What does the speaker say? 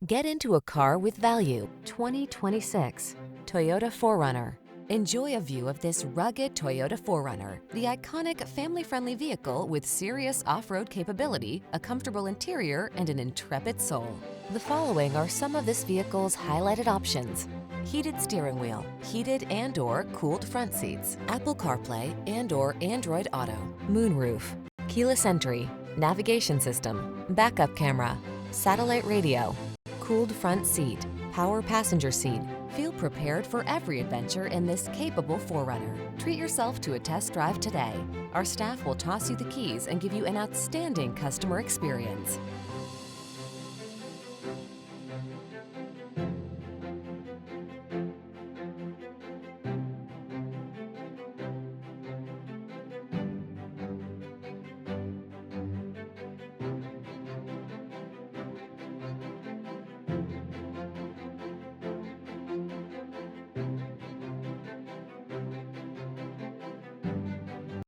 Get into a car with value. 2026 Toyota 4Runner. Enjoy a view of this rugged Toyota 4Runner, the iconic family-friendly vehicle with serious off-road capability, a comfortable interior, and an intrepid soul. The following are some of this vehicle's highlighted options: heated steering wheel, heated and/or cooled front seats, Apple CarPlay and/or Android Auto, moonroof, keyless entry, navigation system, backup camera, satellite radio, cooled front seat, power passenger seat. Feel prepared for every adventure in this capable 4Runner. Treat yourself to a test drive today. Our staff will toss you the keys and give you an outstanding customer experience.